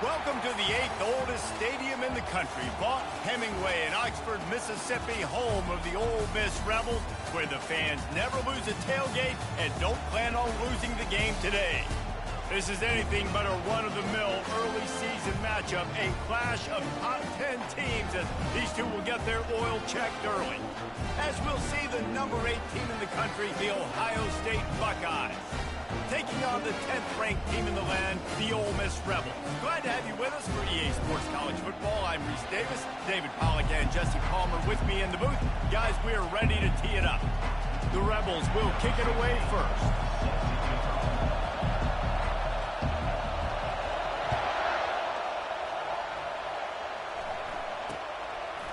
Welcome to the 8th oldest stadium in the country, Vaught Hemingway in Oxford, Mississippi, home of the Ole Miss Rebels, where the fans never lose a tailgate and don't plan on losing the game today. This is anything but a run-of-the-mill early season matchup, a clash of top 10 teams as these two will get their oil checked early. As we'll see the number 8 team in the country, the Ohio State Buckeyes, taking on the 10th-ranked team in the land, the Ole Miss Rebels. Glad to have you with us for EA Sports College Football. I'm Reese Davis, David Pollack and Jesse Palmer with me in the booth. Guys, we are ready to tee it up. The Rebels will kick it away first.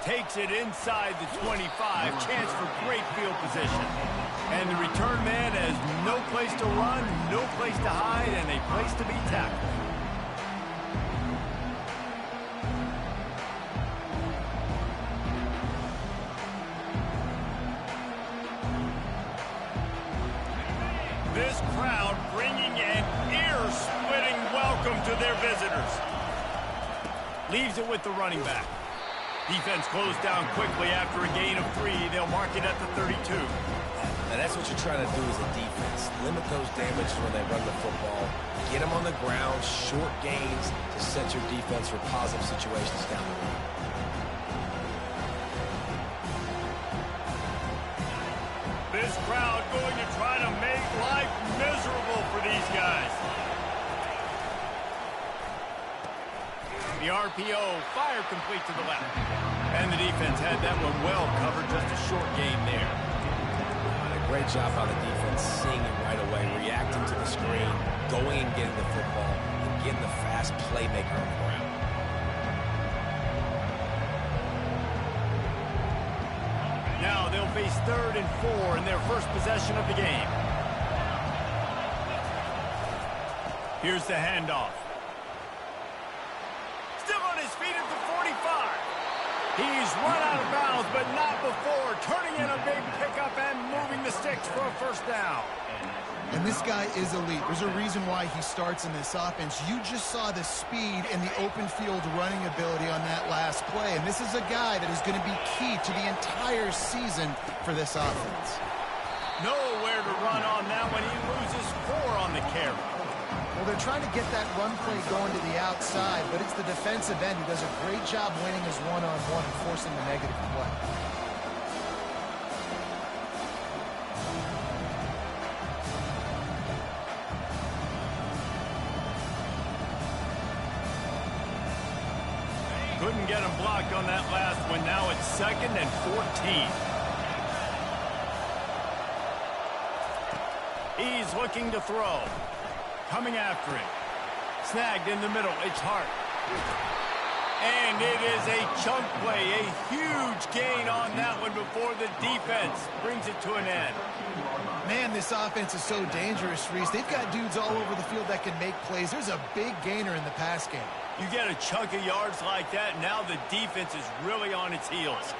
Takes it inside the 25, chance for great field position. And the return man has no place to run, no place to hide, and a place to be tackled. This crowd bringing an ear-splitting welcome to their visitors. Leaves it with the running back. Defense closed down quickly after a gain of 3. They'll mark it at the 32. Now that's what you're trying to do as a defense. Limit those damages when they run the football. Get them on the ground, short gains to set your defense for positive situations down the road. This crowd going to try to make life miserable for these guys. The RPO, fire complete to the left. And the defense had that one well covered, just a short gain there. And a great job by the defense, seeing it right away, reacting to the screen, going and getting the football, and getting the fast playmaker on the ground. Now they'll face 3rd and 4 in their first possession of the game. Here's the handoff. Feet at the 45. He's run out of bounds, but not before. Turning in a big pickup and moving the sticks for a first down. And this guy is elite. There's a reason why he starts in this offense. You just saw the speed and the open field running ability on that last play. And this is a guy that is going to be key to the entire season for this offense. Nowhere to run on that one. He loses 4 on the carry. Well, they're trying to get that run play going to the outside, but it's the defensive end who does a great job winning his one-on-one and forcing the negative play. Couldn't get him blocked on that last one. Now it's 2nd and 14. He's looking to throw. Coming after him. Snagged in the middle. It's Hart. And it is a chunk play. A huge gain on that one before the defense brings it to an end. Man, this offense is so dangerous, Reese. They've got dudes all over the field that can make plays. There's a big gainer in the pass game. You get a chunk of yards like that, now the defense is really on its heels.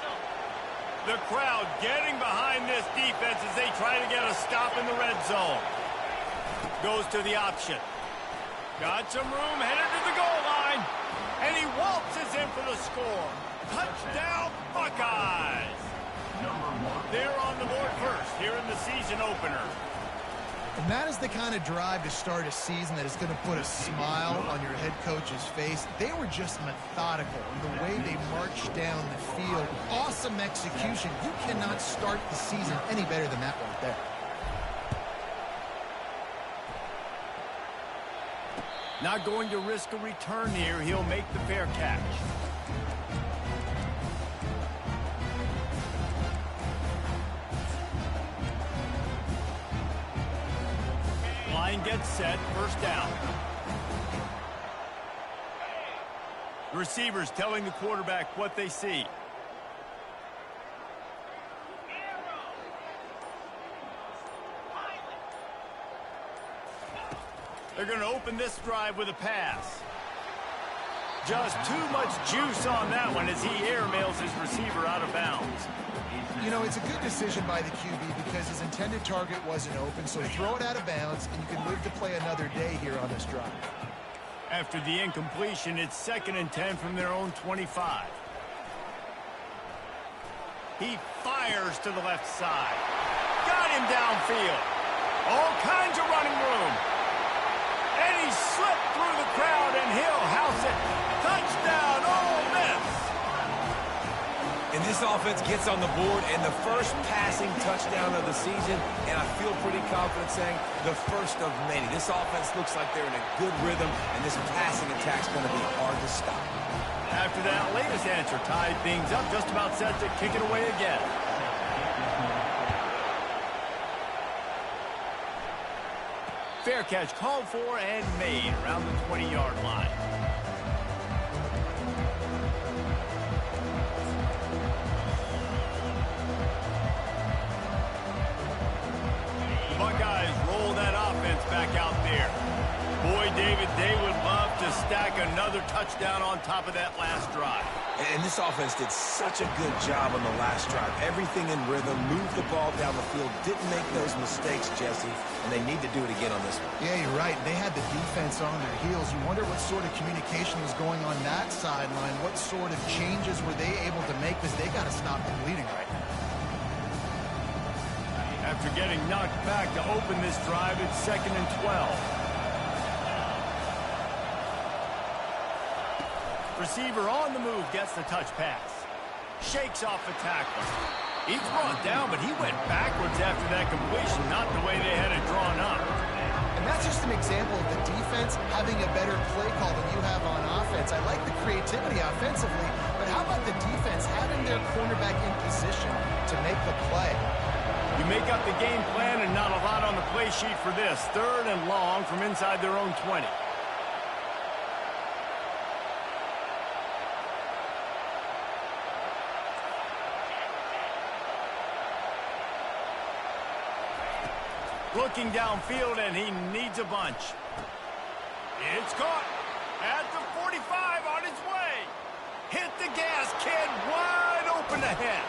The crowd getting behind this defense as they try to get a stop in the red zone. Goes to the option. Got some room, headed to the goal line. And he waltzes in for the score. Touchdown, Buckeyes. They're on the board first here in the season opener. And that is the kind of drive to start a season that is going to put a smile on your head coach's face. They were just methodical in the way they marched down the field. Awesome execution. You cannot start the season any better than that right there. Not going to risk a return here. He'll make the fair catch. Line gets set. First down. The receivers telling the quarterback what they see. They're going to open this drive with a pass. Just too much juice on that one as he airmails his receiver out of bounds. You know, it's a good decision by the QB because his intended target wasn't open, so throw it out of bounds, and you can live to play another day here on this drive. After the incompletion, it's 2nd and 10 from their own 25. He fires to the left side. Got him downfield. All kinds of running room. And he slipped through the crowd, and he'll house it. Touchdown, Ole Miss. And this offense gets on the board, and the first passing touchdown of the season, and I feel pretty confident saying the first of many. This offense looks like they're in a good rhythm, and this passing attack's going to be hard to stop. After that latest answer tied things up, just about set to kick it away again. Fair catch called for and made around the 20-yard line. The Buckeyes roll that offense back out there. Boy, David, they would love to stack another touchdown on top of that last drive. And this offense did such a good job on the last drive. Everything in rhythm, moved the ball down the field, didn't make those mistakes, Jesse, and they need to do it again on this one. Yeah, you're right. They had the defense on their heels. You wonder what sort of communication was going on that sideline. What sort of changes were they able to make, because they got to stop the bleeding right now. After getting knocked back to open this drive, it's 2nd and 12. Receiver on the move gets the touch pass. Shakes off the tackle. He's brought down, but he went backwards after that completion, not the way they had it drawn up. And that's just an example of the defense having a better play call than you have on offense. I like the creativity offensively, but how about the defense having their cornerback in position to make the play? You make up the game plan and not a lot on the play sheet for this. 3rd and long from inside their own 20. Looking downfield, and he needs a bunch. It's caught at the 45 on his way. Hit the gas, kid, wide open ahead.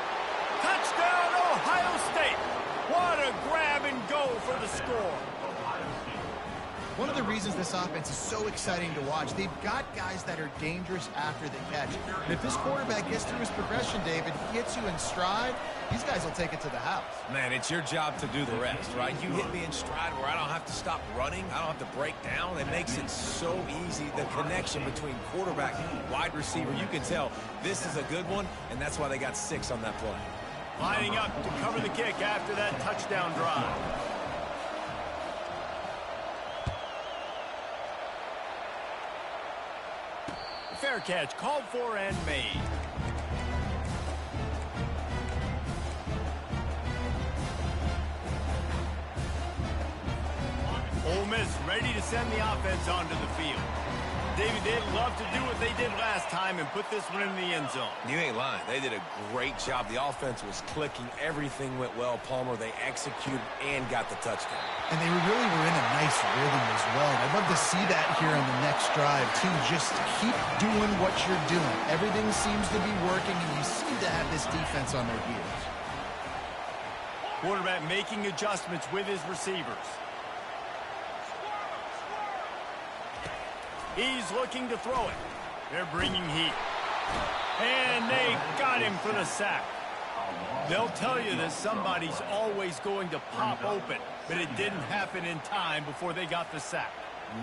Touchdown, Ohio State. What a grab and go for the score. One of the reasons this offense is so exciting to watch, they've got guys that are dangerous after the catch. And if this quarterback gets through his progression, David, gets you in stride, these guys will take it to the house. Man, it's your job to do the rest, right? You hit me in stride where I don't have to stop running. I don't have to break down. It makes it so easy. The connection between quarterback and wide receiver, you can tell this is a good one, and that's why they got 6 on that play. Lining up to cover the kick after that touchdown drive. Fair catch called for and made. Ole Miss ready to send the offense onto the field. David, they'd love to do what they did last time and put this one in the end zone. You ain't lying. They did a great job. The offense was clicking. Everything went well, Palmer. They executed and got the touchdown. And they really were in a nice rhythm as well. I'd love to see that here on the next drive, too. Just keep doing what you're doing. Everything seems to be working, and you seem to have this defense on their heels. Quarterback making adjustments with his receivers. He's looking to throw it. They're bringing heat. And they got him for the sack. They'll tell you that somebody's always going to pop open, but it didn't happen in time before they got the sack.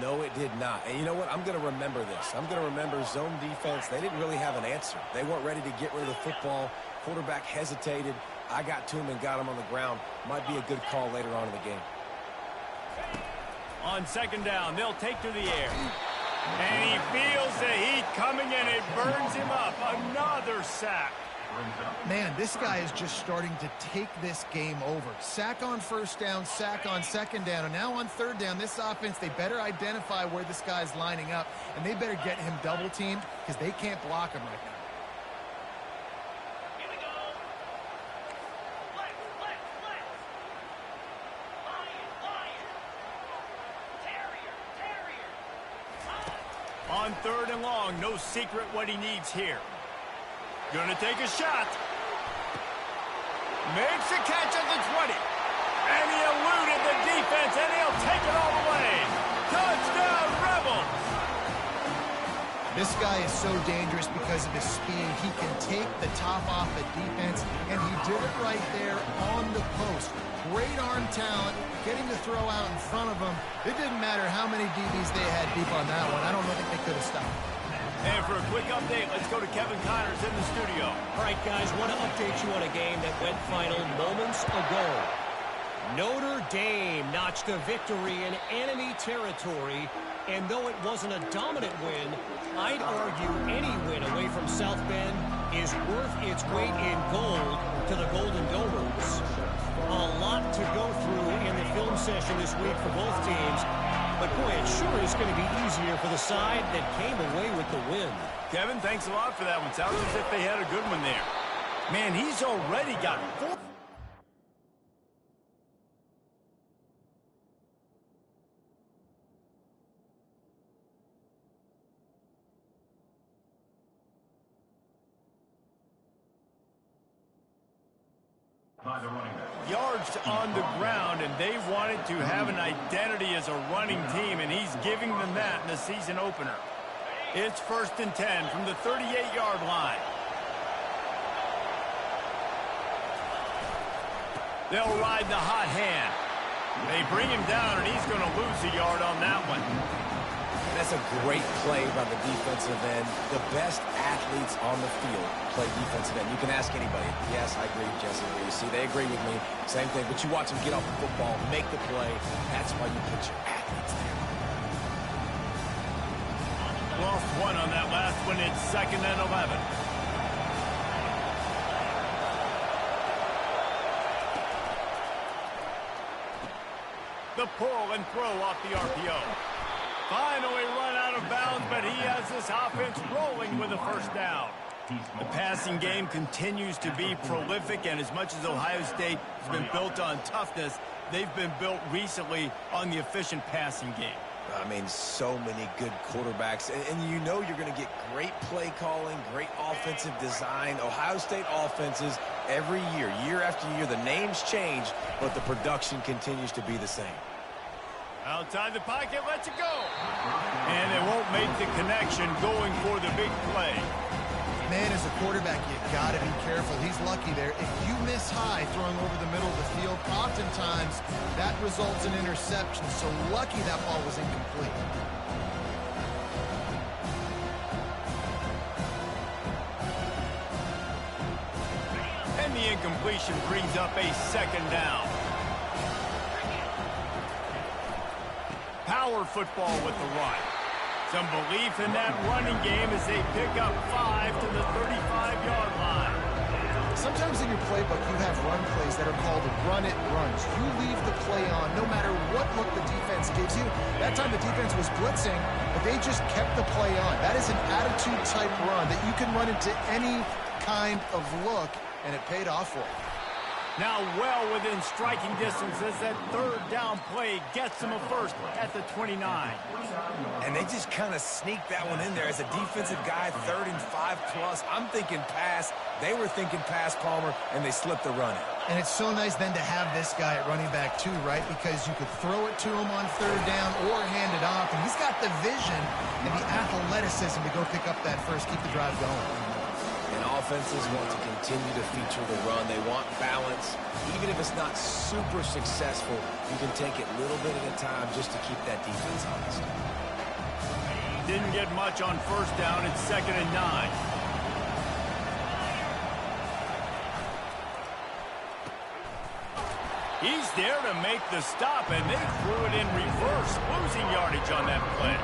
No, it did not. And you know what? I'm going to remember this. I'm going to remember zone defense. They didn't really have an answer. They weren't ready to get rid of the football. Quarterback hesitated. I got to him and got him on the ground. Might be a good call later on in the game. On 2nd down, they'll take to the air. And he feels the heat coming, and it burns him up. Another sack. Man, this guy is just starting to take this game over. Sack on 1st down, sack on 2nd down, and now on 3rd down, this offense, they better identify where this guy's lining up, and they better get him double-teamed because they can't block him right now. On 3rd and long, no secret what he needs here. Gonna take a shot. Makes a catch at the 20. And he eluded the defense, and he'll take it all the way. Touchdown, Rebels! This guy is so dangerous because of his speed. He can take the top off the defense, and he did it right there on the post. Great arm talent, getting to throw out in front of him. It didn't matter how many DBs they had deep on that one. I don't think they could have stopped. And for a quick update, let's go to Kevin Connors in the studio. All right, guys, want to update you on a game that went final moments ago. Notre Dame notched a victory in enemy territory, and though it wasn't a dominant win, I'd argue any win away from South Bend is worth its weight in gold to the Golden Domers. A lot to go through in the film session this week for both teams, but boy, it sure is going to be easier for the side that came away with the win. Kevin, thanks a lot for that one. Sounds as if they had a good one there. Man, he's already got 4. Yards on the ground, and they wanted to have an identity as a running team, and he's giving them that in the season opener. It's 1st and 10 from the 38-yard line. They'll ride the hot hand. They bring him down, and he's going to lose a yard on that one. That's a great play by the defensive end. The best athletes on the field play defensive end. You can ask anybody. Yes, I agree, Jesse. You see, they agree with me. Same thing. But you watch them get off the football, make the play. That's why you put your athletes there. Lost one on that last one. It's 2nd and 11. The pull and throw off the RPO. Finally run out of bounds, but he has this offense rolling with a 1st down. The passing game continues to be prolific, and as much as Ohio State has been built on toughness, they've been built recently on the efficient passing game. I mean, so many good quarterbacks, and you know you're going to get great play calling, great offensive design. Ohio State offenses every year, year after year, the names change, but the production continues to be the same. Outside the pocket, lets it go. And they won't make the connection going for the big play. Man, as a quarterback, you got to be careful. He's lucky there. If you miss high throwing over the middle of the field, oftentimes that results in interception. So lucky that ball was incomplete. And the incompletion brings up a 2nd down. Power football with the run. Some belief in that running game as they pick up 5 to the 35-yard line. Sometimes in your playbook, you have run plays that are called run-it runs. You leave the play on no matter what look the defense gives you. That time the defense was blitzing, but they just kept the play on. That is an attitude-type run that you can run into any kind of look, and it paid off for you. Now well within striking distance as that 3rd down play gets them a 1st at the 29. And they just kind of sneaked that one in there. As a defensive guy, 3rd and 5+. I'm thinking pass. They were thinking pass, Palmer, and they slipped the run in. And it's so nice then to have this guy at running back too, right? Because you could throw it to him on 3rd down or hand it off. And he's got the vision and the athleticism to go pick up that 1st, keep the drive going. And offenses want to continue to feature the run. They want balance. Even if it's not super successful, you can take it little bit at a time just to keep that defense honest. Didn't get much on 1st down. It's 2nd and 9. He's there to make the stop, and they threw it in reverse, losing yardage on that play.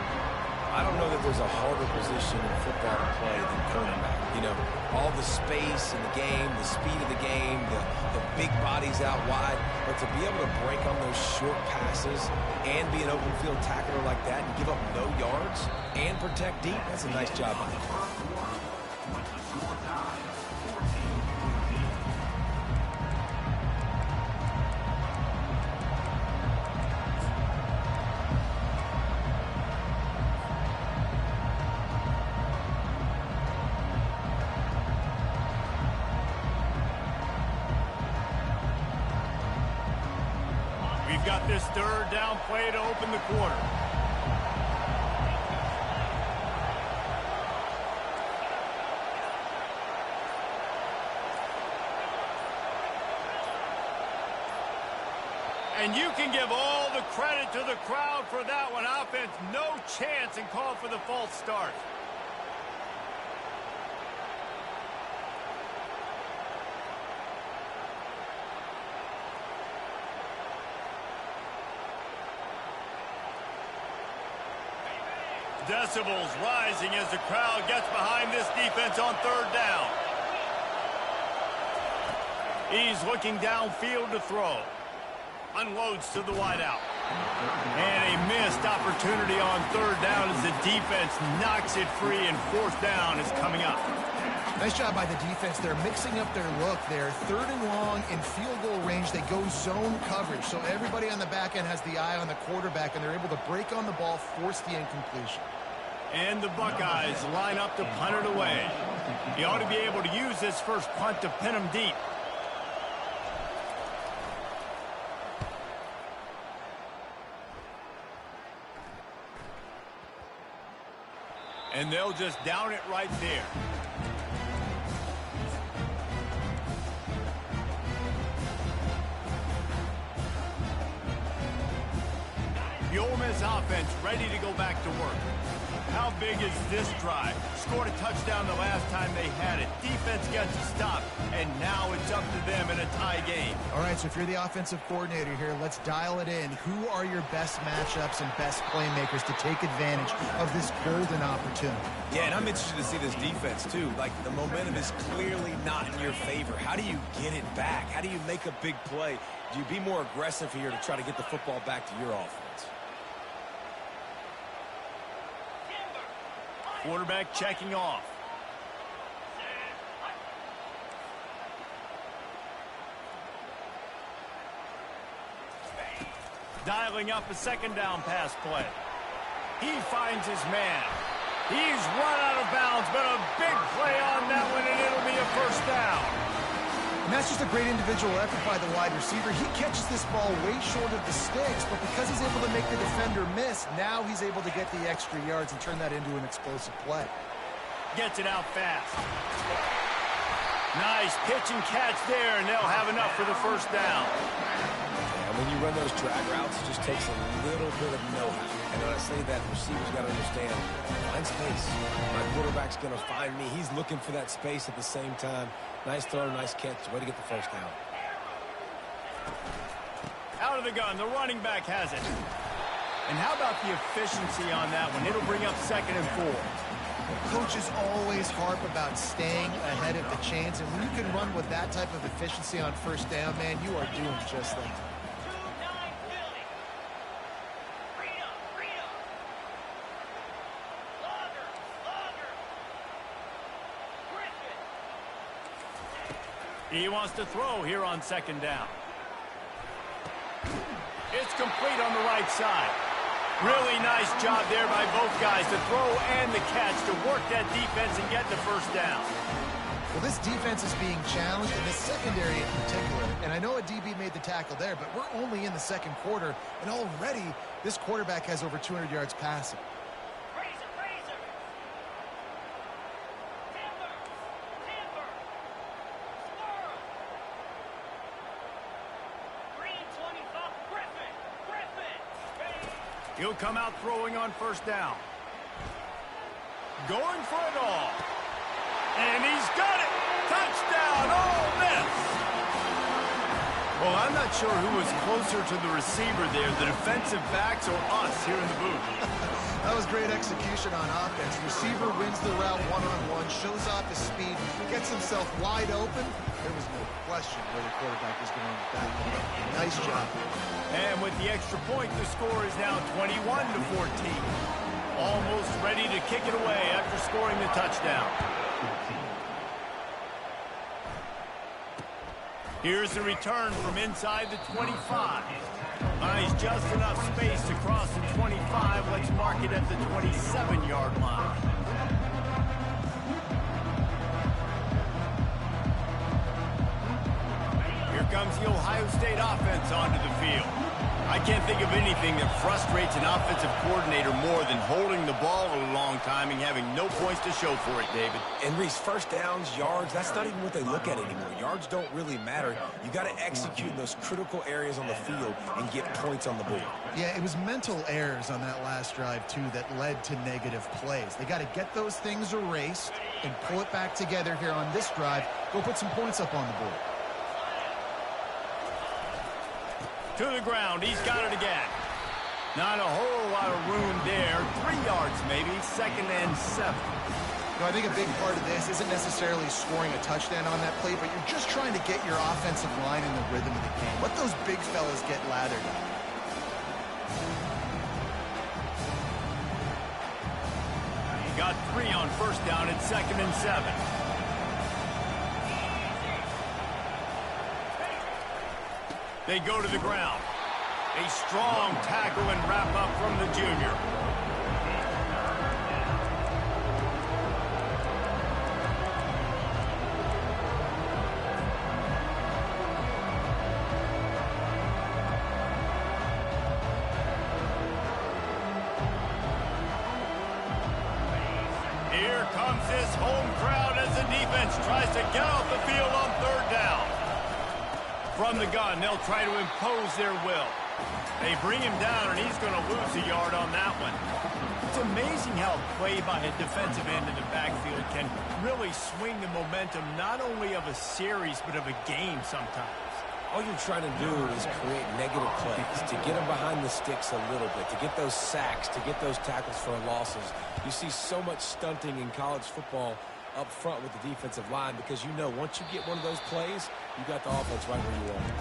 I don't know that there's a harder position in football to play than cornerback. You know, all the space in the game, the speed of the game, the big bodies out wide. But to be able to break on those short passes and be an open field tackler like that and give up no yards and protect deep, that's a nice job by him. We've got this 3rd down play to open the quarter. And you can give all the credit to the crowd for that one. Offense, no chance, and call for the false start. Decibels rising as the crowd gets behind this defense on third down. He's looking downfield to throw. Unloads to the wideout. And a missed opportunity on third down as the defense knocks it free, and fourth down is coming up. Nice job by the defense. They're mixing up their look there. Third and long in field goal range. They go zone coverage. So everybody on the back end has the eye on the quarterback, and they're able to break on the ball, force the incompletion. And the Buckeyes line up to punt it away. He ought to be able to use this first punt to pin them deep. And they'll just down it right there. The Ole Miss offense ready to go back to work. How big is this drive? Scored a touchdown the last time they had it. Defense gets a stop, and now it's up to them in a tie game. All right, so if you're the offensive coordinator here, let's dial it in. Who are your best matchups and best playmakers to take advantage of this golden opportunity? Yeah, and I'm interested to see this defense, too. Like, the momentum is clearly not in your favor. How do you get it back? How do you make a big play? Do you be more aggressive here to try to get the football back to your offense? Quarterback checking off. Dialing up a second down pass play. He finds his man. He's run out of bounds, but a big play on that one, and it'll be a first down. And that's just a great individual effort by the wide receiver. He catches this ball way short of the sticks, but because he's able to make the defender miss, now he's able to get the extra yards and turn that into an explosive play. Gets it out fast. Nice pitch and catch there, and they'll have enough for the first down. And when you run those drag routes, it just takes a little bit of know-how. And when I say that, receivers got to understand, find space. My quarterback's going to find me. He's looking for that space at the same time. Nice throw, nice catch. Way to get the first down. Out of the gun, the running back has it. And how about the efficiency on that one? It'll bring up 2nd and 4. Coaches always harp about staying ahead of the chains, and when you can run with that type of efficiency on first down, man, you are doing just that. He wants to throw here on 2nd down. It's complete on the right side. Really nice job there by both guys, the throw and the catch, to work that defense and get the first down. Well, this defense is being challenged, in this secondary in particular. And I know a DB made the tackle there, but we're only in the second quarter, and already this quarterback has over 200 yards passing. He'll come out throwing on first down. Going for it all. And he's got it. Touchdown, Ole Miss. Well, I'm not sure who was closer to the receiver there, the defensive backs or us here in the booth. That was great execution on offense. Receiver wins the route one-on-one, shows off his speed, gets himself wide open. There was no question where the quarterback was going with that. Nice job. And with the extra point, the score is now 21-14. Almost ready to kick it away after scoring the touchdown. Here's the return from inside the 25. Nice, just enough space to cross the 25. Let's mark it at the 27-yard line. Here comes the Ohio State offense onto the field. I can't think of anything that frustrates an offensive coordinator more than holding the ball a long time and having no points to show for it, David. And Reese, first downs, yards, that's not even what they look at anymore. Yards don't really matter. You got to execute in those critical areas on the field and get points on the board. Yeah, it was mental errors on that last drive, too, that led to negative plays. They got to get those things erased and pull it back together here on this drive. Go put some points up on the board. To the ground. He's got it again. Not a whole lot of room there. 3 yards maybe. 2nd and 7. I think a big part of this isn't necessarily scoring a touchdown on that play, but you're just trying to get your offensive line in the rhythm of the game. Let those big fellas get lathered up. He got 3 on first down at 2nd and 7. They go to the ground. A strong tackle and wrap up from the junior. Here comes this home crowd as the defense tries to get off the field on 3rd down. From the gun, they'll try to impose their will. They bring him down, and he's going to lose a yard on that one. It's amazing how play by a defensive end in the backfield can really swing the momentum not only of a series, but of a game sometimes. All you're trying to do is create negative plays, to get them behind the sticks a little bit, to get those sacks, to get those tackles for losses. You see so much stunting in college football up front with the defensive line because you know once you get one of those plays, you got the offense right where you want it.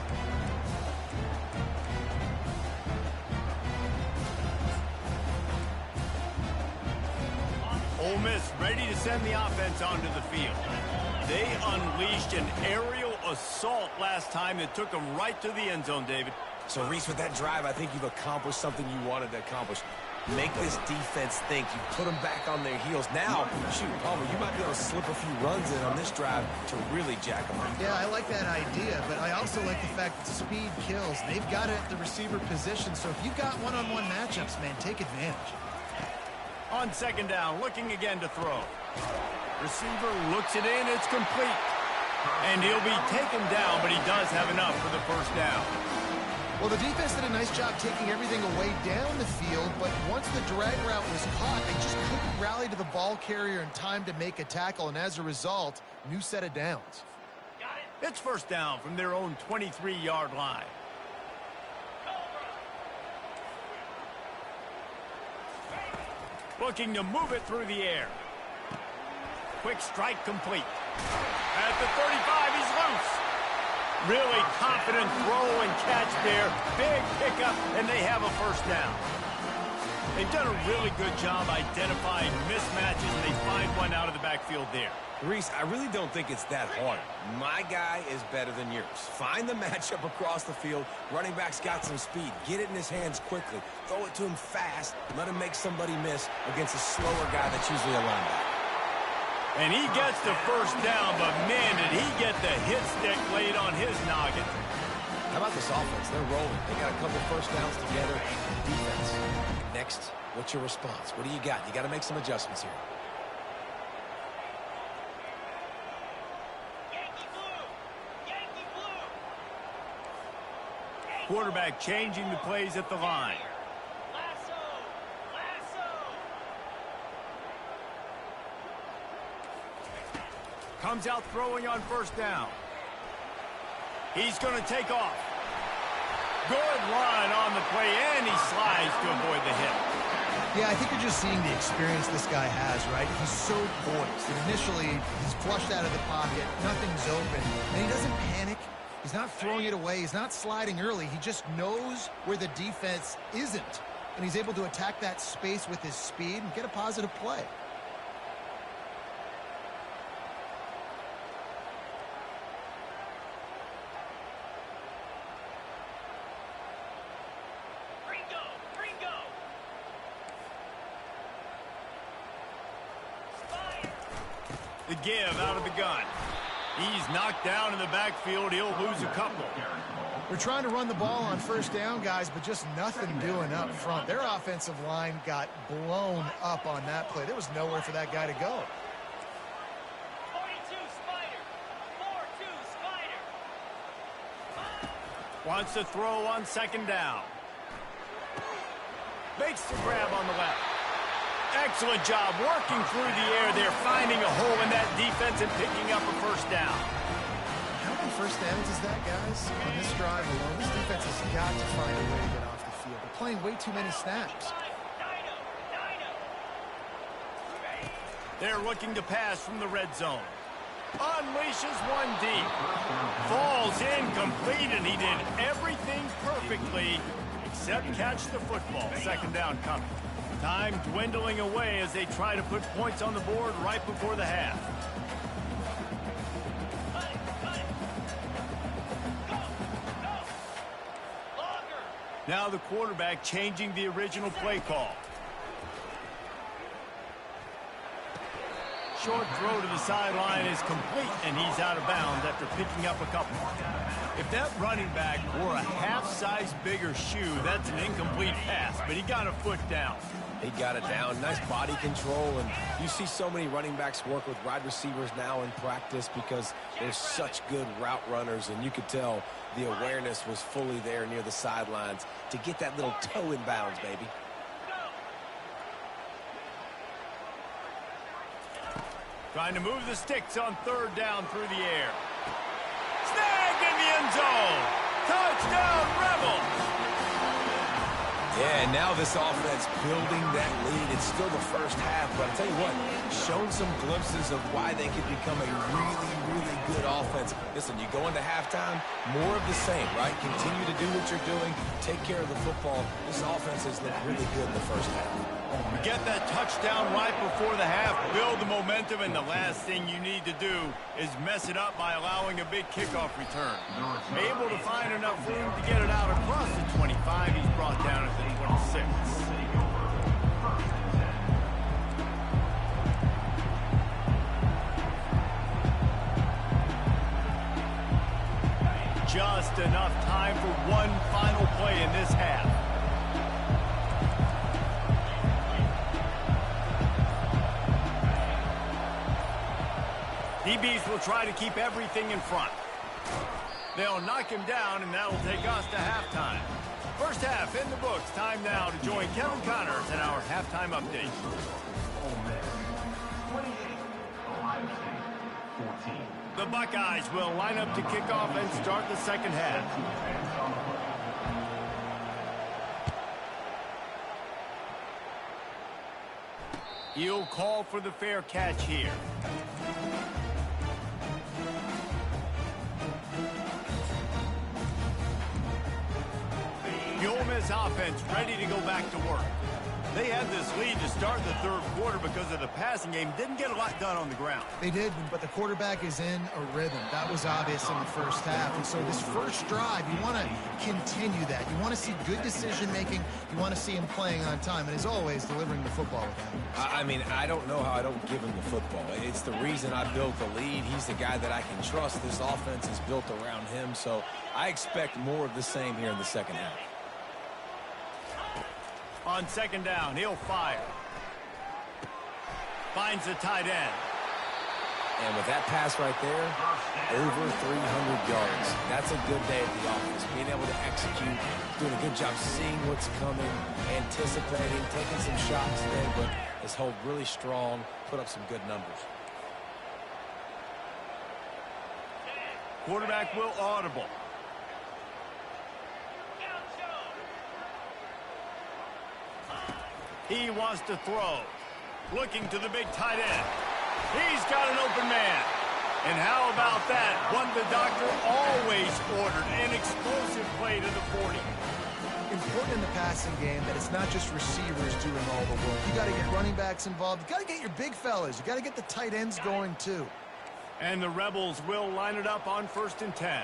Ole Miss ready to send the offense onto the field. They unleashed an aerial assault last time that took them right to the end zone, David. So, Reese, with that drive, I think you've accomplished something you wanted to accomplish. Make this defense think. You put them back on their heels. Now, shoot, Palmer, you might be able to slip a few runs in on this drive to really jack them up. Yeah, I like that idea, but I also like the fact that speed kills. They've got it at the receiver position, so if you've got one-on-one matchups, man, take advantage. On 2nd down, looking again to throw. Receiver looks it in, it's complete. And he'll be taken down, but he does have enough for the 1st down. Well, the defense did a nice job taking everything away down the field, but once the drag route was caught, they just couldn't rally to the ball carrier in time to make a tackle, and as a result, new set of downs. It's 1st down from their own 23-yard line. Looking to move it through the air. Quick strike complete. At the 35, he's loose. Really confident throw and catch there. Big pickup, and they have a 1st down. They've done a really good job identifying mismatches, and they find one out of the backfield there. Reese, I really don't think it's that hard. My guy is better than yours. Find the matchup across the field. Running back's got some speed. Get it in his hands quickly. Throw it to him fast. Let him make somebody miss against a slower guy that's usually a linebacker. And he gets the 1st down, but man, did he get the hit stick laid on his noggin. How about this offense? They're rolling. They got a couple 1st downs together. Defense. Next, what's your response? What do you got? You got to make some adjustments here. Quarterback changing the plays at the line. Comes out throwing on 1st down. He's going to take off. Good run on the play, and he slides to avoid the hit. Yeah, I think you're just seeing the experience this guy has, right? He's so poised. And initially, he's flushed out of the pocket. Nothing's open. And he doesn't panic. He's not throwing it away. He's not sliding early. He just knows where the defense isn't. And he's able to attack that space with his speed and get a positive play. The give out of the gun. He's knocked down in the backfield. He'll lose a couple. We're trying to run the ball on first down, guys, but just nothing doing up front. Their offensive line got blown up on that play. There was nowhere for that guy to go. 42 Spider. 4-2 Spider. Wants to throw on second down. Makes the grab on the left. Excellent job working through the air there, finding a hole in that defense and picking up a first down. How many first downs is that, guys? On this drive alone, this defense has got to find a way to get off the field. They're playing way too many snaps. They're looking to pass from the red zone. Unleashes one deep. Falls incomplete, and he did everything perfectly except catch the football. Second down coming. Time dwindling away as they try to put points on the board right before the half. Now the quarterback changing the original play call. Short throw to the sideline is complete, and he's out of bounds after picking up a couple. If that running back wore a half-size bigger shoe, that's an incomplete pass, but he got a foot down. He got it down. Nice body control, and you see so many running backs work with wide receivers now in practice because they're such good route runners, and you could tell the awareness was fully there near the sidelines to get that little toe in bounds, baby. Trying to move the sticks on third down through the air. Snagged in the end zone. Touchdown, Rebels. Yeah, and now this offense building that lead. It's still the first half, but I'll tell you what, shown some glimpses of why they could become a really, really good offense. Listen, you go into halftime, more of the same, right? Continue to do what you're doing, take care of the football. This offense has looked really good in the first half. Get that touchdown right before the half, build the momentum, and the last thing you need to do is mess it up by allowing a big kickoff return. Able to find enough room to get it out across the 25. He's brought down at the 26. Just enough time for one final play in this half. DBs will try to keep everything in front. They'll knock him down, and that'll take us to halftime. First half in the books. Time now to join Kevin Connors in our halftime update. The Buckeyes will line up to kick off and start the second half. He'll call for the fair catch here. The Ole Miss offense ready to go back to work. They had this lead to start the third quarter because of the passing game. Didn't get a lot done on the ground. They did, but the quarterback is in a rhythm. That was obvious in the first half. And so this first drive, you want to continue that. You want to see good decision-making. You want to see him playing on time. And as always, delivering the football with him. I mean, I don't know how I don't give him the football. It's the reason I built the lead. He's the guy that I can trust. This offense is built around him. So I expect more of the same here in the second half. On second down, he'll fire. Finds the tight end. And with that pass right there, over 300 yards. That's a good day at the office. Being able to execute, doing a good job seeing what's coming, anticipating, taking some shots today, but has held really strong, put up some good numbers. Quarterback will audible. He wants to throw. Looking to the big tight end. He's got an open man. And how about that? One the doctor always ordered. An explosive play to the 40. Important in the passing game that it's not just receivers doing all the work. You got to get running backs involved. You got to get your big fellas. You got to get the tight ends going too. And the Rebels will line it up on 1st and 10.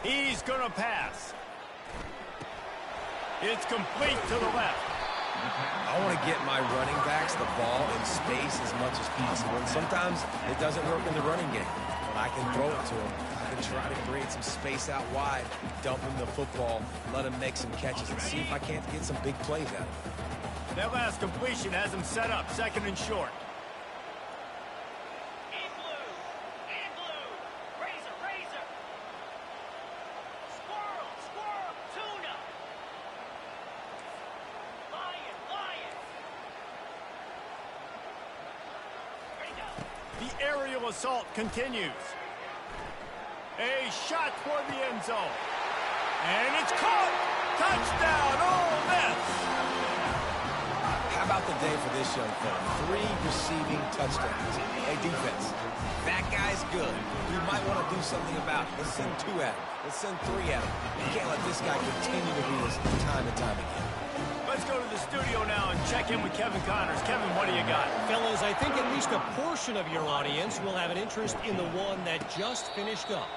He's going to pass. It's complete to the left. I want to get my running backs the ball in space as much as possible. And sometimes it doesn't work in the running game. But I can throw it to him. I can try to create some space out wide, dump him the football, let him make some catches, and see if I can't get some big plays out of him. That last completion has him set up, second and short. In blue. In blue. Razor, razor. Squirrel, squirrel. Tuna. Lion, lion. Ready, go. The aerial assault continues. A shot toward the end zone. And it's caught! Touchdown, Ole Miss! How about the day for this young fella? 3 receiving touchdowns. Hey, defense, that guy's good. We might want to do something about it. Let's send 2 at him. Let's send 3 at him. You can't let this guy continue to do this time and time again. Let's go to the studio now and check in with Kevin Connors. Kevin, what do you got? Fellas, I think at least a portion of your audience will have an interest in the one that just finished up.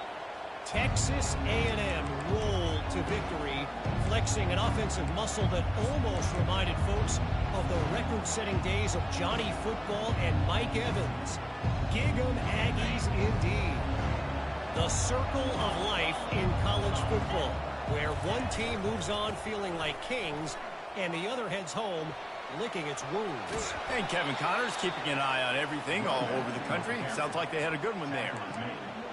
Texas A&M rolled to victory, flexing an offensive muscle that almost reminded folks of the record-setting days of Johnny Football and Mike Evans. Gig 'em Aggies indeed. The circle of life in college football, where one team moves on feeling like kings and the other heads home licking its wounds. And Kevin Connors keeping an eye on everything all over the country. Sounds like they had a good one there.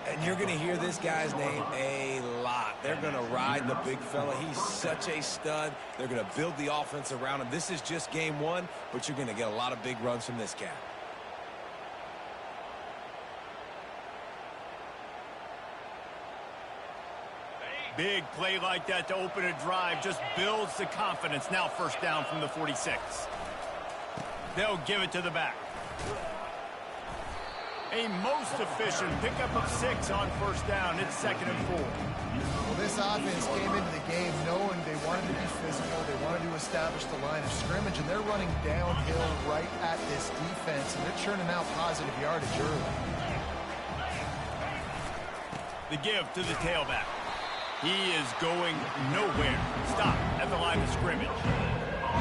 And you're going to hear this guy's name a lot. They're going to ride the big fella. He's such a stud. They're going to build the offense around him. This is just game 1, but you're going to get a lot of big runs from this cat. Big play like that to open a drive just builds the confidence. Now first down from the 46. They'll give it to the back. A most efficient pickup of 6 on first down. It's 2nd and 4. Well, this offense came into the game knowing they wanted to be physical. They wanted to establish the line of scrimmage, and they're running downhill right at this defense, and they're churning out positive yardage early. The give to the tailback. He is going nowhere. Stop at the line of scrimmage.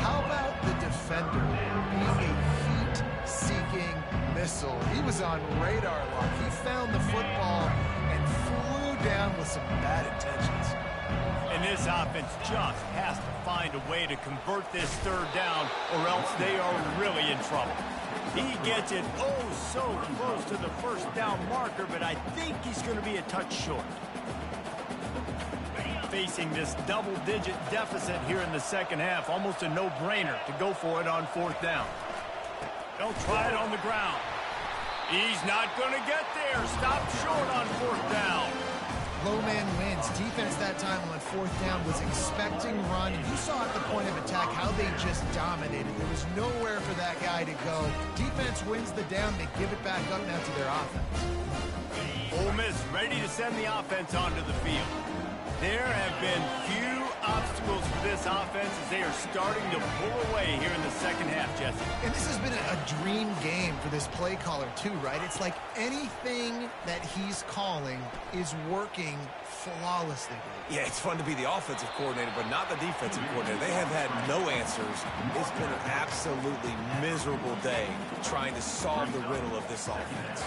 How about the defender being a heat-seeking missile? He was on radar lock. He found the football and flew down with some bad intentions. And this offense just has to find a way to convert this 3rd down, or else they are really in trouble. He gets it oh so close to the first down marker, but I think he's going to be a touch short. Facing this double-digit deficit here in the 2nd half, almost a no-brainer to go for it on 4th down. They'll try it on the ground. He's not going to get there. Stop short on 4th down. Low man wins. Defense that time on 4th down was expecting run. And you saw at the point of attack how they just dominated. There was nowhere for that guy to go. Defense wins the down. They give it back up now to their offense. Ole Miss ready to send the offense onto the field. There have been few obstacles for this offense as they are starting to pull away here in the 2nd half, Jesse. And this has been a dream game for this play caller too, right? It's like anything that he's calling is working flawlessly. Yeah, it's fun to be the offensive coordinator, but not the defensive coordinator. They have had no answers. It's been an absolutely miserable day trying to solve the riddle of this offense.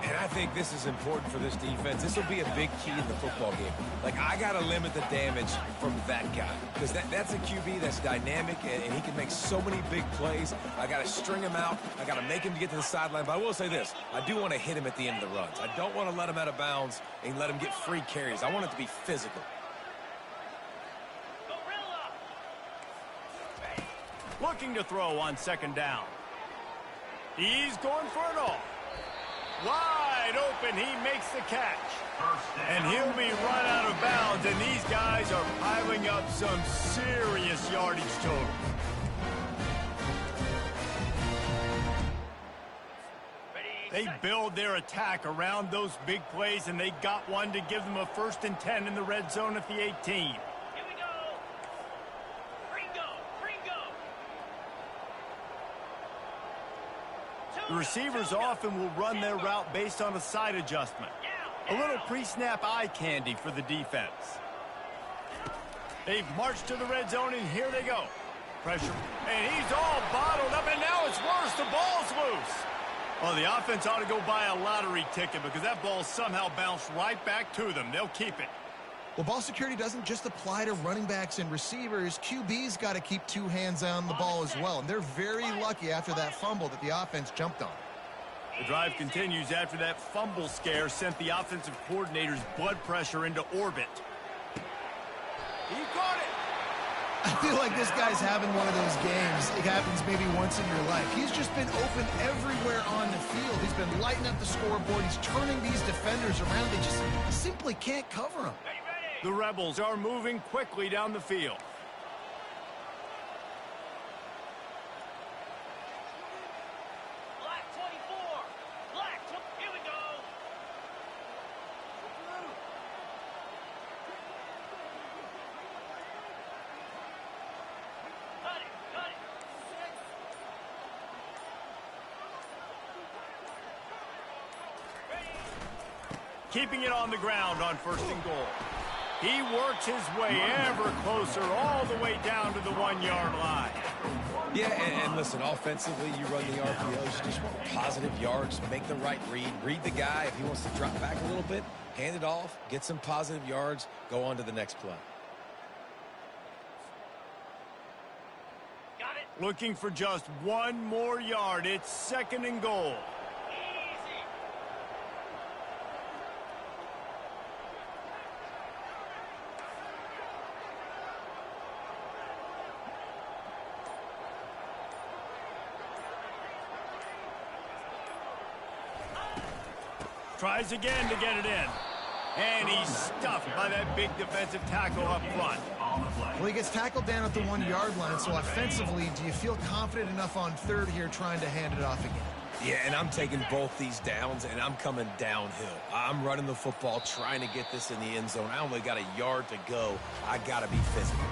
And I think this is important for this defense. This will be a big key in the football game. Like, I got to limit the damage from that guy because that's a QB that's dynamic, and he can make so many big plays. I got to string him out. I got to make him get to the sideline. But I will say this. I do want to hit him at the end of the runs. I don't want to let him out of bounds and let him get free carries. I want it to be physical. Looking to throw on 2nd down. He's going for it all. Wide open, he makes the catch. And he'll be run out of bounds, and these guys are piling up some serious yardage total. They build their attack around those big plays, and they got one to give them a 1st and 10 in the red zone at the 18. Here we go. Ringo, Ringo. The receivers often will run their route based on a side adjustment. A little pre-snap eye candy for the defense. They've marched to the red zone, and here they go. Pressure, and he's all bottled up, and now it's worse. The ball's loose. Well, the offense ought to go buy a lottery ticket because that ball somehow bounced right back to them. They'll keep it. Well, ball security doesn't just apply to running backs and receivers. QB's got to keep two hands on the ball as well, and they're very lucky after that fumble that the offense jumped on. The drive continues after that fumble scare sent the offensive coordinator's blood pressure into orbit. He got it! I feel like this guy's having one of those games. It happens maybe once in your life. He's just been open everywhere on the field. He's been lighting up the scoreboard. He's turning these defenders around. They just simply can't cover him. The Rebels are moving quickly down the field. Black 24. Black 20. Here we go. Cut it. Cut it. Keeping it on the ground on 1st and goal. He works his way ever closer all the way down to the 1-yard line. Yeah, and listen, offensively, you run the RPOs, you just want positive yards, make the right read the guy. If he wants to drop back a little bit, hand it off, get some positive yards, go on to the next play. Got it. Looking for just one more yard. It's 2nd and goal. Easy. Tries again to get it in. And he's stuffed by that big defensive tackle up front. Well, he gets tackled down at the 1-yard line, so offensively, do you feel confident enough on 3rd here trying to hand it off again? Yeah, and I'm taking both these downs, and I'm coming downhill. I'm running the football, trying to get this in the end zone. I only got a yard to go. I got to be physical.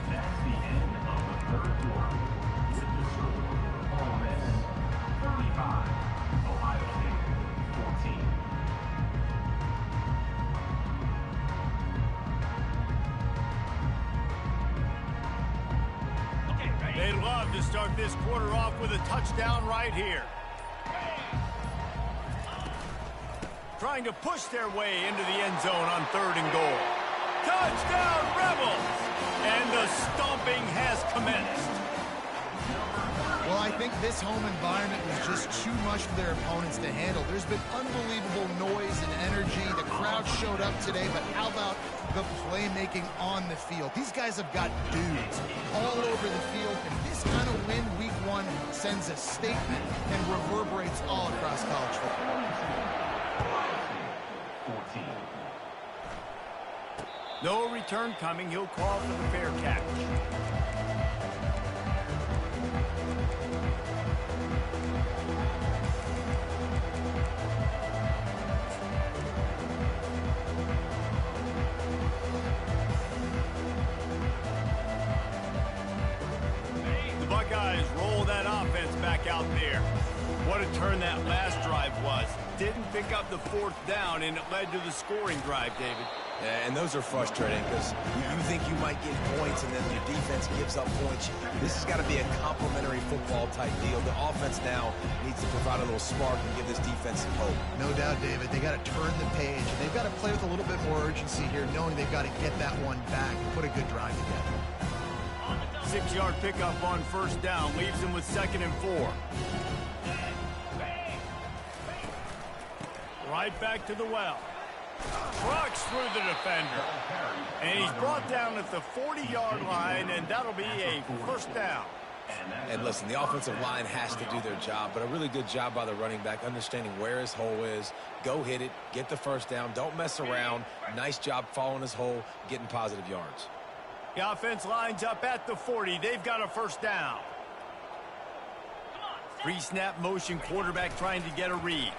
That's the end of the 3rd quarter. With the score, Ole Miss 35, Ohio State 14. They'd love to start this quarter off with a touchdown right here. Trying to push their way into the end zone on 3rd and goal. Touchdown, Rebels! And the stomping has commenced. Well, I think this home environment was just too much for their opponents to handle. There's been unbelievable noise and energy. The crowd showed up today, but how about the playmaking on the field? These guys have got dudes all over the field, and this kind of win week 1 sends a statement and reverberates all across college football. 14. No return coming. He'll call for the fair catch. Buckeyes roll that offense back out there. What a turn that last drive was. Didn't pick up the 4th down, and it led to the scoring drive, David. Yeah, and those are frustrating because you think you might get points and then your defense gives up points. This has got to be a complementary football type deal. The offense now needs to provide a little spark and give this defense some hope. No doubt, David. They got to turn the page, and they've got to play with a little bit more urgency here, knowing they've got to get that one back and put a good drive together. 6-yard pickup on 1st down leaves him with 2nd and 4. Right back to the well. Trucks through the defender. And he's brought down at the 40-yard line, and that'll be a 1st down. And listen, the offensive line has to do their job, but a really good job by the running back, understanding where his hole is. Go hit it, get the 1st down, don't mess around. Nice job following his hole, getting positive yards. The offense lines up at the 40. They've got a 1st down. Pre-snap motion, quarterback trying to get a read.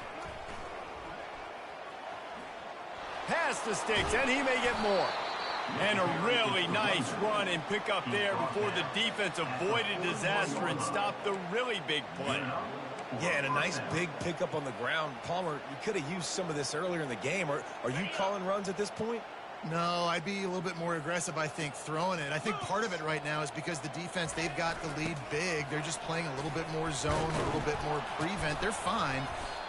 Past the sticks, and he may get more. And a really nice run and pick up there before the defense avoided disaster and stopped the really big play. Yeah, and a nice big pickup on the ground. Palmer, you could have used some of this earlier in the game. Are you calling runs at this point? No, I'd be a little bit more aggressive, I think, throwing it. I think part of it right now is because the defense, they've got the lead big. They're just playing a little bit more zone, a little bit more prevent. They're fine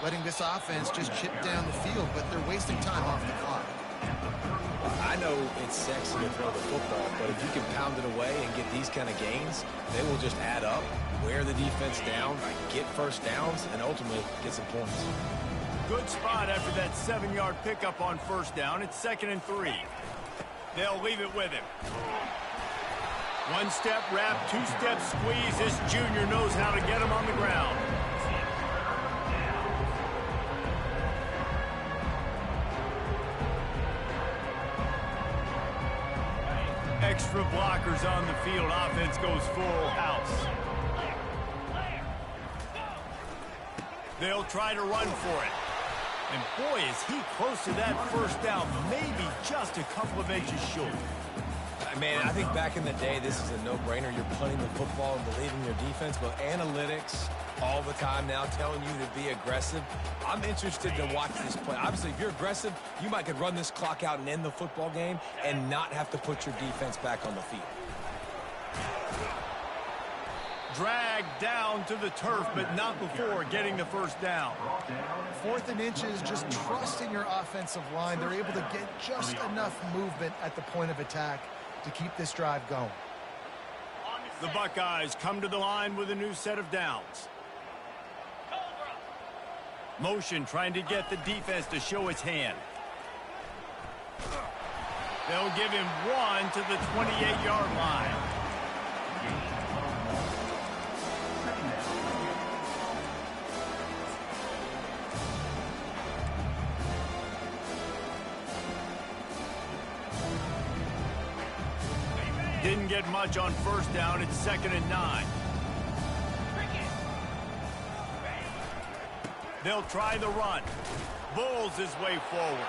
letting this offense just chip down the field, but they're wasting time off the clock. I know it's sexy to throw the football, but if you can pound it away and get these kind of gains, they will just add up, wear the defense down, get first downs, and ultimately get some points. Good spot after that 7-yard pickup on first down. It's 2nd and 3. They'll leave it with him. One-step wrap, two-step squeeze. This junior knows how to get him on the ground. Extra blockers on the field. Offense goes full house. They'll try to run for it. And boy, is he close to that first down. Maybe just a couple of inches short. Man, I think back in the day, this is a no-brainer. You're punting the football and believing your defense, but analytics all the time now telling you to be aggressive. I'm interested to watch this play. Obviously, if you're aggressive, you might could run this clock out and end the football game and not have to put your defense back on the field. Dragged down to the turf, but not before getting the first down. 4th and inches, just trusting your offensive line. They're able to get just enough movement at the point of attack to keep this drive going. The Buckeyes come to the line with a new set of downs. Motion trying to get the defense to show its hand. They'll give him 1 to the 28-yard line. Didn't get much on first down. It's 2nd and 9. They'll try the run. Bulls his way forward.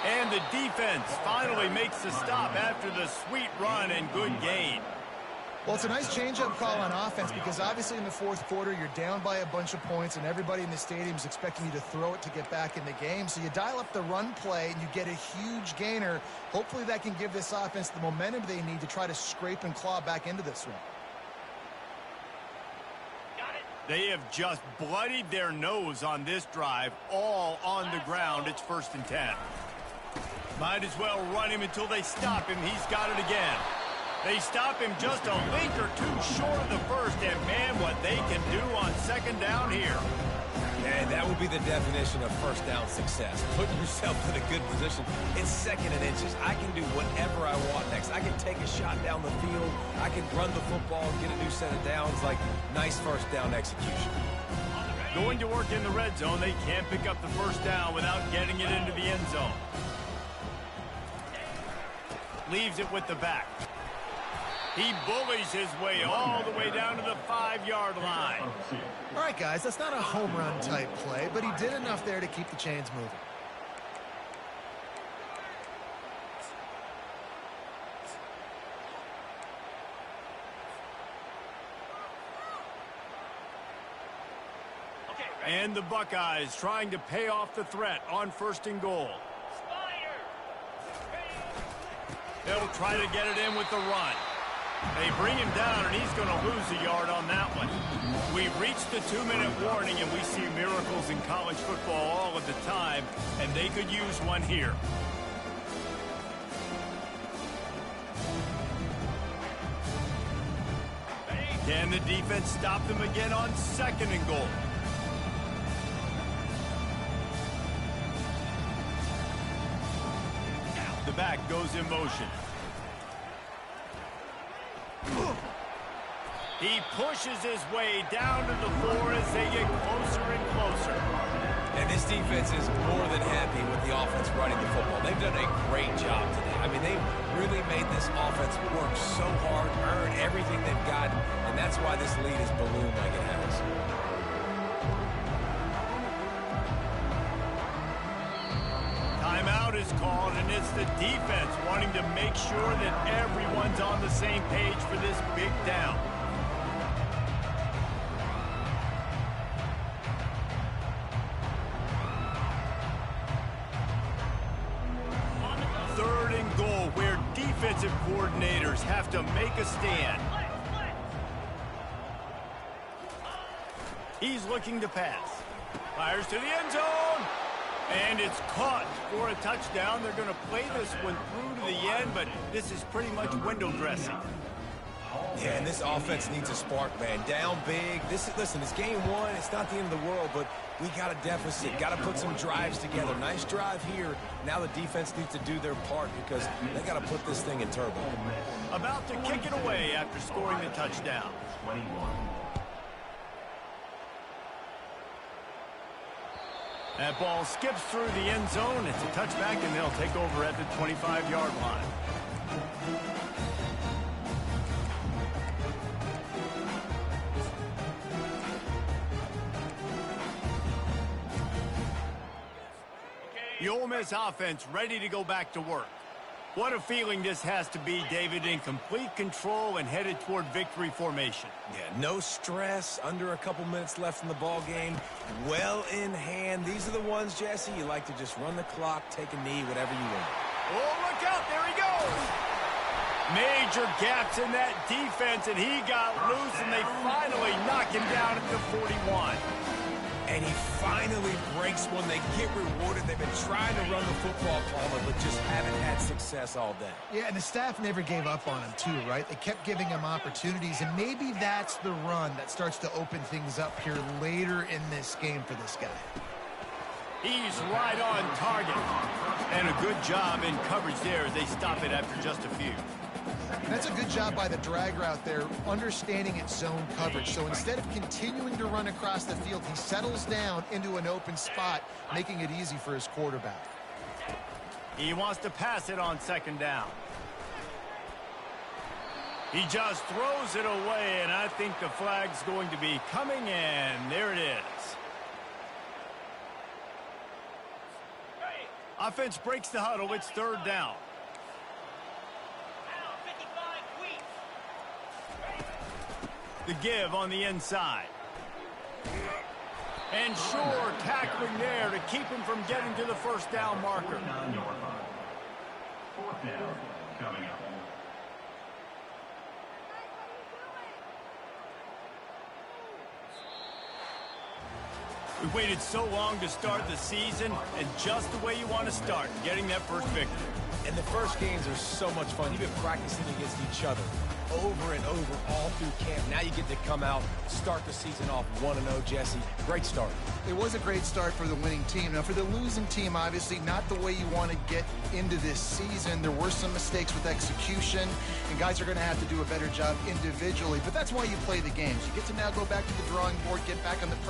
And the defense finally makes the stop after the sweet run and good gain. Well, it's a nice change-up call on offense because obviously in the 4th quarter, you're down by a bunch of points and everybody in the stadium is expecting you to throw it to get back in the game. So you dial up the run play and you get a huge gainer. Hopefully that can give this offense the momentum they need to try to scrape and claw back into this one. They have just bloodied their nose on this drive, all on the ground. It's 1st and 10. Might as well run him until they stop him. He's got it again. They stop him just a link or two short of the first, and man, what they can do on 2nd down here. And that would be the definition of first down success. Put yourself in a good position. It's 2nd and inches. I can do whatever I want next. I can take a shot down the field. I can run the football and get a new set of downs. Like, nice first down execution. Going to work in the red zone, they can't pick up the first down without getting it into the end zone. Leaves it with the back. He bullies his way all the way down to the 5-yard line. All right, guys, that's not a home run type play, but he did enough there to keep the chains moving. And the Buckeyes trying to pay off the threat on 1st and goal. They'll try to get it in with the run. They bring him down, and he's going to lose a yard on that one. We've reached the 2-minute warning, and we see miracles in college football all of the time, and they could use one here. Can the defense stop them again on 2nd and goal? The back goes in motion. He pushes his way down to the floor as they get closer and closer. And this defense is more than happy with the offense running the football. They've done a great job today. I mean, they've really made this offense work so hard, earn everything they've gotten, and that's why this lead is ballooned like it has. Timeout is called, and it's the defense wanting to make sure that everyone's on the same page for this big down. goal where defensive coordinators have to make a stand. He's looking to pass. Fires to the end zone. And it's caught for a touchdown. They're going to play this one through to the end, but this is pretty much window dressing. Yeah, and this offense needs a spark, man. Down big. Listen, it's game one. It's not the end of the world, but we got a deficit. Got to put some drives together. Nice drive here. Now the defense needs to do their part because they got to put this thing in turbo. About to kick it away after scoring the touchdown. 21. That ball skips through the end zone. It's a touchback, and they'll take over at the 25-yard line. The Ole Miss offense ready to go back to work. What a feeling this has to be, David, in complete control and headed toward victory formation. Yeah, no stress, under a couple minutes left in the ball game, well in hand. These are the ones, Jesse, you like to just run the clock, take a knee, whatever you want. Oh, look out, there he goes! Major gaps in that defense, and he got loose, and they finally knock him down at the 41. And he finally breaks one. They get rewarded. They've been trying to run the football, Palmer, but just haven't had success all day. Yeah, and the staff never gave up on him, too, right? They kept giving him opportunities, and maybe that's the run that starts to open things up here later in this game for this guy. He's right on target. And a good job in coverage there as they stop it after just a few. That's a good job by the drag route there, understanding its zone coverage. So instead of continuing to run across the field, he settles down into an open spot, making it easy for his quarterback. He wants to pass it on second down. He just throws it away, and I think the flag's going to be coming in. There it is. Offense breaks the huddle. It's third down. The give on the inside. And sure, tackling there to keep him from getting to the first down marker. 49-yard line. Fourth down coming up. We waited so long to start the season, and just the way you want to start, getting that first victory. And the first games are so much fun. You've been practicing against each other over and over all through camp. Now you get to come out, start the season off 1-0, Jesse. Great start. It was a great start for the winning team. Now, for the losing team, obviously not the way you want to get into this season. There were some mistakes with execution, and guys are going to have to do a better job individually. But that's why you play the games. You get to now go back to the drawing board, get back on the practice